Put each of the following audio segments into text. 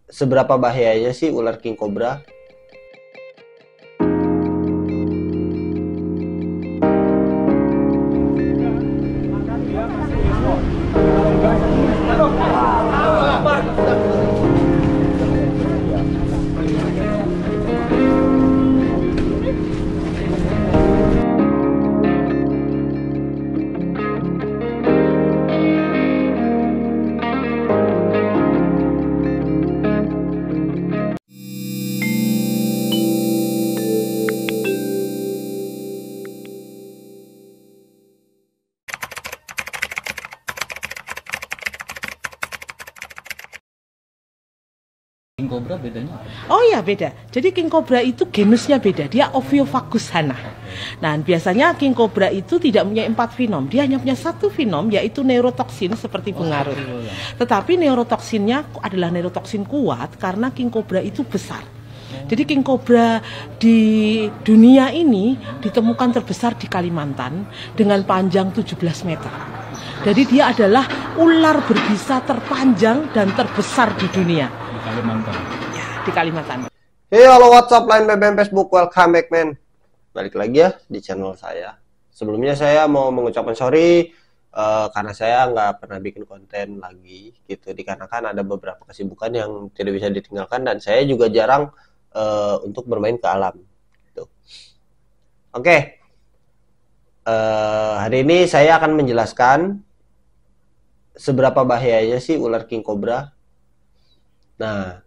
Seberapa bahayanya sih ular king cobra? King Cobra bedanya apa? Oh ya beda. Jadi King Cobra itu genusnya beda. Dia Ophiophacus hana. Nah biasanya King Cobra itu tidak punya 4 fenom. Dia hanya punya 1 fenom yaitu neurotoksin seperti pengaruh. Tetapi neurotoksinnya adalah neurotoksin kuat karena King Cobra itu besar. Jadi King Cobra di dunia ini ditemukan terbesar di Kalimantan dengan panjang 17 meter. Jadi dia adalah ular berbisa terpanjang dan terbesar di dunia. Di Kalimantan. Ya, di Kalimantan. Hey, halo WhatsApp, Line, BBM, Facebook, welcome back, man. Balik lagi ya di channel saya. Sebelumnya saya mau mengucapkan sorry karena saya nggak pernah bikin konten lagi gitu, dikarenakan ada beberapa kesibukan yang tidak bisa ditinggalkan dan saya juga jarang untuk bermain ke alam. Gitu. Oke, hari ini saya akan menjelaskan seberapa bahayanya sih ular king cobra. Nah,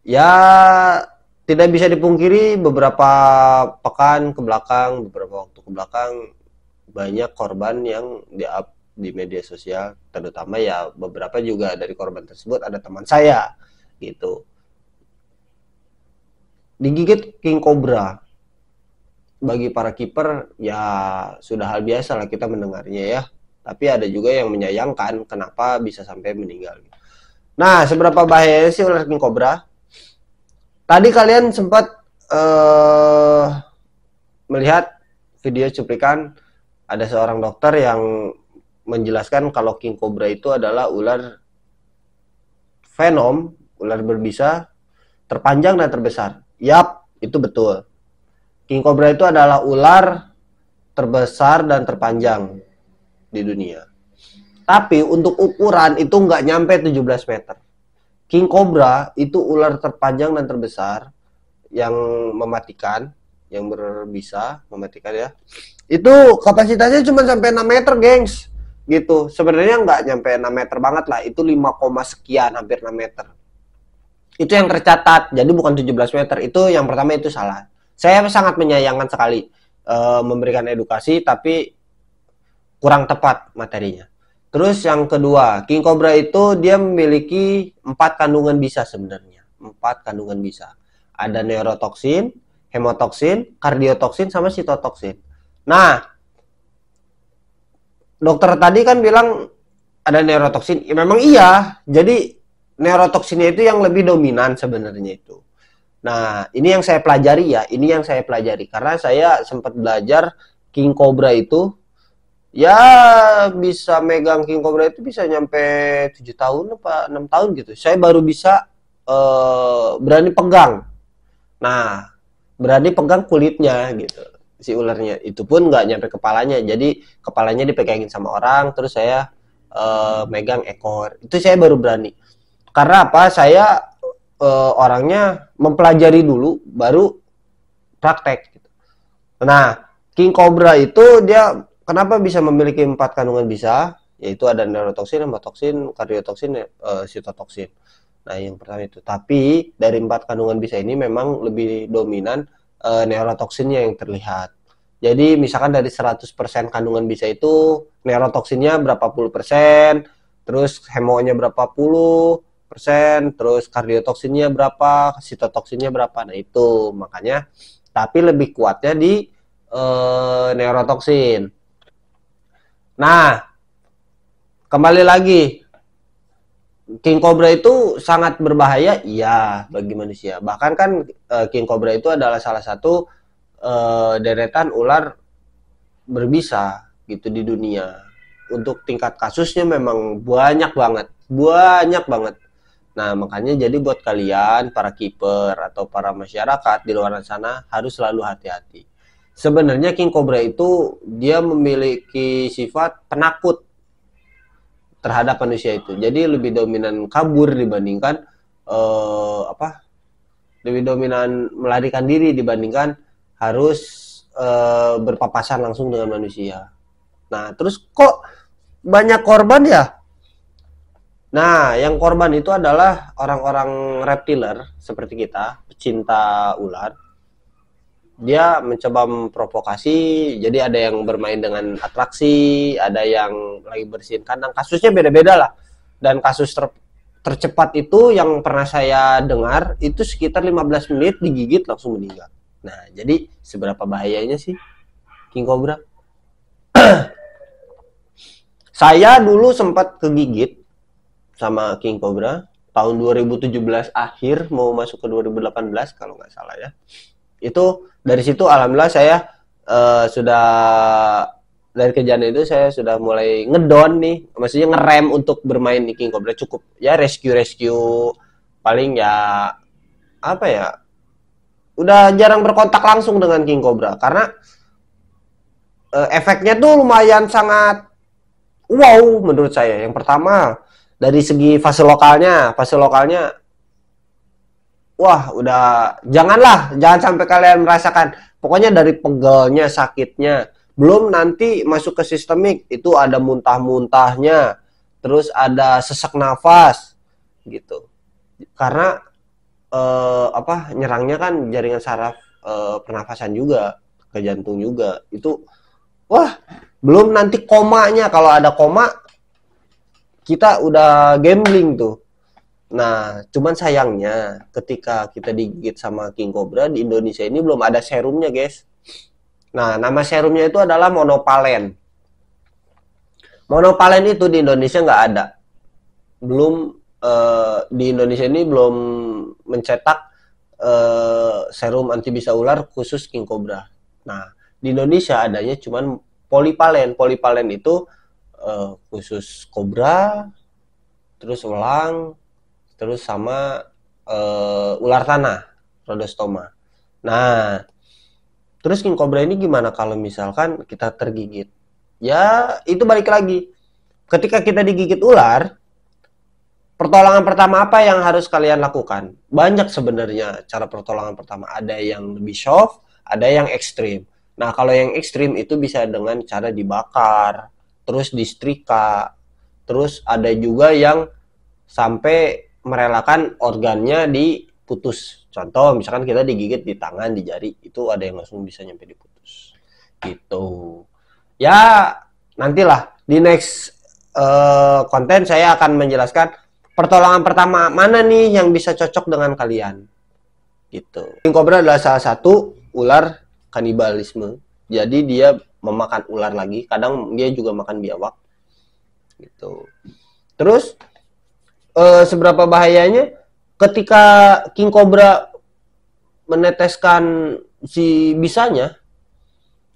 ya tidak bisa dipungkiri beberapa pekan ke belakang, beberapa waktu ke belakang banyak korban yang di-up di media sosial, terutama ya beberapa juga dari korban tersebut ada teman saya gitu. Digigit king cobra. Bagi para kiper ya sudah hal biasa lah kita mendengarnya ya. Tapi ada juga yang menyayangkan kenapa bisa sampai meninggal. Nah, seberapa bahaya sih ular king cobra? Tadi kalian sempat melihat video cuplikan ada seorang dokter yang menjelaskan kalau king cobra itu adalah ular venom, ular berbisa terpanjang dan terbesar. Yap, itu betul. King cobra itu adalah ular terbesar dan terpanjang di dunia. Tapi untuk ukuran itu nggak nyampe 17 meter. King cobra itu ular terpanjang dan terbesar yang mematikan, yang berbisa mematikan ya. Itu kapasitasnya cuma sampai 6 meter, gengs. Gitu. Sebenarnya nggak nyampe 6 meter banget lah. Itu 5, sekian, hampir 6 meter. Itu yang tercatat. Jadi bukan 17 meter. Itu yang pertama itu salah. Saya sangat menyayangkan sekali memberikan edukasi tapi kurang tepat materinya. Terus yang kedua, king cobra itu dia memiliki 4 kandungan bisa sebenarnya. 4 kandungan bisa. Ada neurotoksin, hemotoksin, kardiotoksin, sama sitotoksin. Nah, dokter tadi kan bilang ada neurotoksin. Ya, memang iya. Jadi neurotoksinnya itu yang lebih dominan sebenarnya itu. Nah, ini yang saya pelajari ya. Ini yang saya pelajari karena saya sempat belajar king cobra itu. Ya bisa megang king cobra itu bisa nyampe 7 tahun apa 6 tahun gitu. Saya baru bisa berani pegang. Nah, berani pegang kulitnya gitu. Si ularnya itu pun nggak nyampe kepalanya. Jadi kepalanya dipegangin sama orang, terus saya megang ekor. Itu saya baru berani. Karena apa? Saya orangnya mempelajari dulu, baru praktek. Gitu. Nah, king cobra itu dia kenapa bisa memiliki 4 kandungan bisa? Yaitu ada neurotoksin, hemotoksin, kardiotoksin, sitotoksin. Nah, yang pertama itu. Tapi dari 4 kandungan bisa ini memang lebih dominan neurotoksinnya yang terlihat. Jadi misalkan dari 100% kandungan bisa itu neurotoksinnya berapa puluh persen, terus hemonya berapa puluh persen, terus kardiotoksinnya berapa, sitotoksinnya berapa. Nah, itu makanya tapi lebih kuatnya di neurotoksin. Nah, kembali lagi, king cobra itu sangat berbahaya, iya bagi manusia. Bahkan kan king cobra itu adalah salah satu deretan ular berbisa gitu di dunia. Untuk tingkat kasusnya memang banyak banget, banyak banget. Nah, makanya jadi buat kalian para kiper atau para masyarakat di luar sana harus selalu hati-hati. Sebenarnya king cobra itu dia memiliki sifat penakut terhadap manusia itu. Jadi lebih dominan kabur dibandingkan lebih dominan melarikan diri dibandingkan harus berpapasan langsung dengan manusia. Nah, terus kok banyak korban ya? Nah, yang korban itu adalah orang-orang reptiler seperti kita, pecinta ular. Dia mencoba memprovokasi, jadi ada yang bermain dengan atraksi, ada yang lagi bersihin kandang. Kasusnya beda-beda lah. Dan kasus tercepat itu yang pernah saya dengar, itu sekitar 15 menit digigit langsung meninggal. Nah, jadi seberapa bahayanya sih king cobra? Saya dulu sempat kegigit sama king cobra tahun 2017 akhir mau masuk ke 2018 kalau nggak salah ya. Itu dari situ alhamdulillah saya sudah dari kejadian itu saya sudah mulai ngedon nih, maksudnya ngerem untuk bermain di king cobra. Cukup ya rescue paling ya apa ya, udah jarang berkontak langsung dengan king cobra karena efeknya tuh lumayan sangat wow menurut saya. Yang pertama dari segi fase lokalnya wah udah jangan sampai kalian merasakan, pokoknya dari pegelnya, sakitnya, belum nanti masuk ke sistemik itu ada muntah-muntahnya, terus ada sesak nafas gitu, karena nyerangnya kan jaringan saraf pernafasan juga, ke jantung juga itu. Wah, belum nanti komanya, kalau ada koma kita udah gambling tuh. Nah, cuman sayangnya ketika kita digigit sama king cobra di Indonesia ini belum ada serumnya, guys. Nah, nama serumnya itu adalah monopalen. Monopalen itu di Indonesia nggak ada. Belum di Indonesia ini belum mencetak serum anti bisa ular khusus king cobra. Nah, di Indonesia adanya cuman polipalen. Polipalen itu khusus kobra, terus elang, terus sama ular tanah, rhodostoma. Nah, terus king cobra ini gimana kalau misalkan kita tergigit? Ya, itu balik lagi. Ketika kita digigit ular, pertolongan pertama apa yang harus kalian lakukan? Banyak sebenarnya cara pertolongan pertama. Ada yang lebih soft, ada yang ekstrim. Nah, kalau yang ekstrim itu bisa dengan cara dibakar, terus disetrika, terus ada juga yang sampai merelakan organnya diputus. Contoh, misalkan kita digigit di tangan, di jari, itu ada yang langsung bisa nyampe diputus. Gitu. Ya, nantilah di next konten saya akan menjelaskan pertolongan pertama mana nih yang bisa cocok dengan kalian. Gitu. King cobra adalah salah satu ular kanibalisme. Jadi dia memakan ular lagi, kadang dia juga makan biawak. Gitu. Terus seberapa bahayanya ketika king cobra meneteskan si bisanya,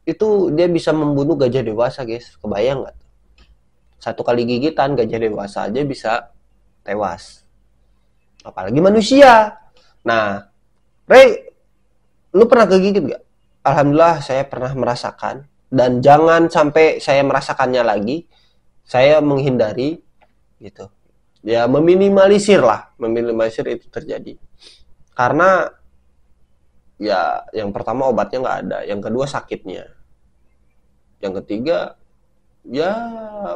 itu dia bisa membunuh gajah dewasa, guys. Kebayang nggak? Satu kali gigitan gajah dewasa aja bisa tewas. Apalagi manusia. Nah, Ray, lu pernah kegigit nggak? Alhamdulillah saya pernah merasakan, dan jangan sampai saya merasakannya lagi. Saya menghindari gitu. Ya meminimalisir itu terjadi. Karena ya yang pertama obatnya nggak ada, yang kedua sakitnya, yang ketiga ya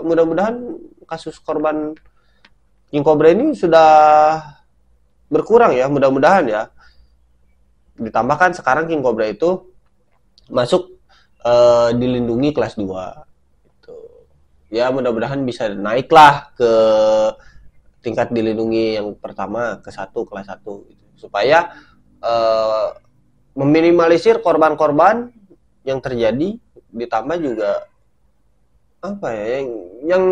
mudah-mudahan kasus korban king cobra ini sudah berkurang ya, mudah-mudahan ya. Ditambahkan sekarang king cobra itu masuk dilindungi kelas 2 gitu. Ya mudah-mudahan bisa naiklah ke tingkat dilindungi yang pertama ke 1, kelas 1 gitu. Supaya meminimalisir korban-korban yang terjadi, ditambah juga apa ya yang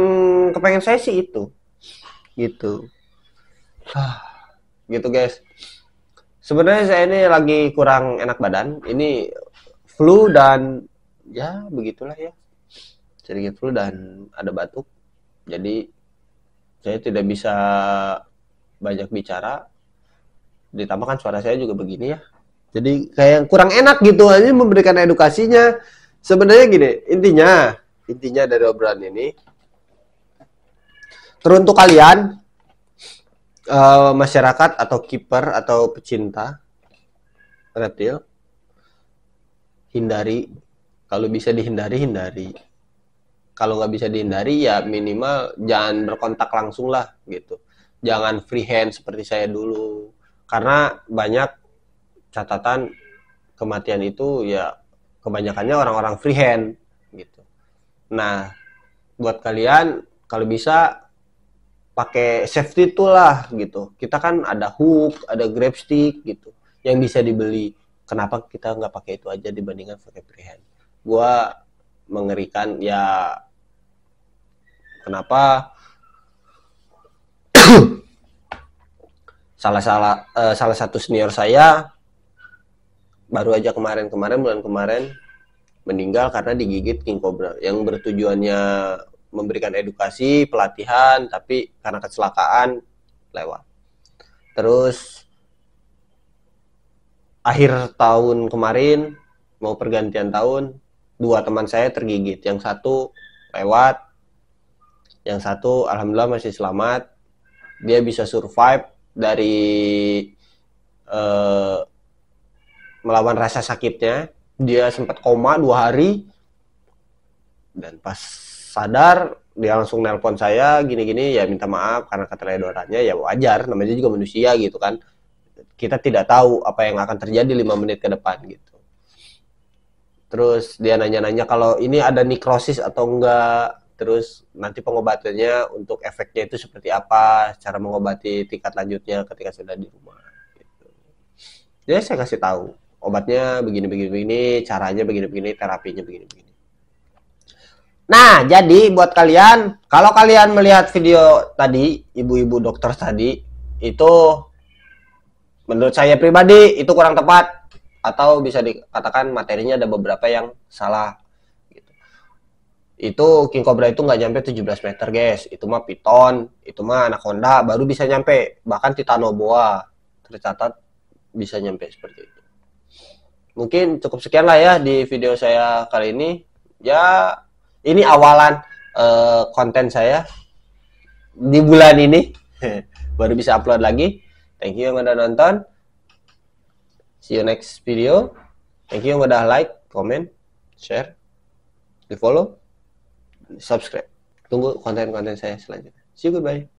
kepengen saya sih itu gitu. Gitu guys. Sebenarnya saya ini lagi kurang enak badan, ini flu dan ya begitulah ya, sedikit flu dan ada batuk, jadi saya tidak bisa banyak bicara, ditambah kan suara saya juga begini ya, jadi kayak kurang enak gitu aja memberikan edukasinya. Sebenarnya gini, intinya dari obrolan ini, teruntuk kalian masyarakat atau kiper atau pecinta reptil, hindari, kalau bisa hindari. Kalau nggak bisa dihindari ya minimal jangan berkontak langsung lah gitu. Jangan free hand seperti saya dulu. Karena banyak catatan kematian itu ya kebanyakannya orang-orang free hand gitu. Nah, buat kalian kalau bisa pakai safety tool lah gitu. Kita kan ada hook, ada grab stick gitu yang bisa dibeli. Kenapa kita nggak pakai itu aja dibandingkan pakai free hand? Gua mengerikan ya, kenapa salah satu senior saya baru aja bulan kemarin meninggal karena digigit king cobra yang bertujuannya memberikan edukasi pelatihan, tapi karena kecelakaan lewat. Terus akhir tahun kemarin mau pergantian tahun, 2 teman saya tergigit, yang satu lewat, yang satu alhamdulillah masih selamat. Dia bisa survive dari melawan rasa sakitnya. Dia sempat koma 2 hari, dan pas sadar dia langsung nelpon saya gini-gini, ya minta maaf karena keteledorannya, ya wajar, namanya juga manusia gitu kan. Kita tidak tahu apa yang akan terjadi 5 menit ke depan gitu. Terus dia nanya-nanya kalau ini ada nekrosis atau enggak, terus nanti pengobatannya untuk efeknya itu seperti apa, cara mengobati tingkat lanjutnya ketika sudah di rumah gitu. Jadi saya kasih tahu obatnya begini, caranya begini, terapinya begini. Nah, jadi buat kalian, kalau kalian melihat video tadi, ibu-ibu dokter tadi, itu menurut saya pribadi itu kurang tepat, atau bisa dikatakan materinya ada beberapa yang salah gitu. Itu king cobra itu nggak nyampe 17 meter guys, itu mah piton, itu mah anaconda baru bisa nyampe, bahkan titanoboa tercatat bisa nyampe seperti itu. Mungkin cukup sekian lah ya di video saya kali ini ya. Ini awalan konten saya di bulan ini. Baru bisa upload lagi. Thank you yang udah nonton. See you next video. Thank you yang udah like, comment, share, di follow, subscribe. Tunggu konten-konten saya selanjutnya. See you, goodbye.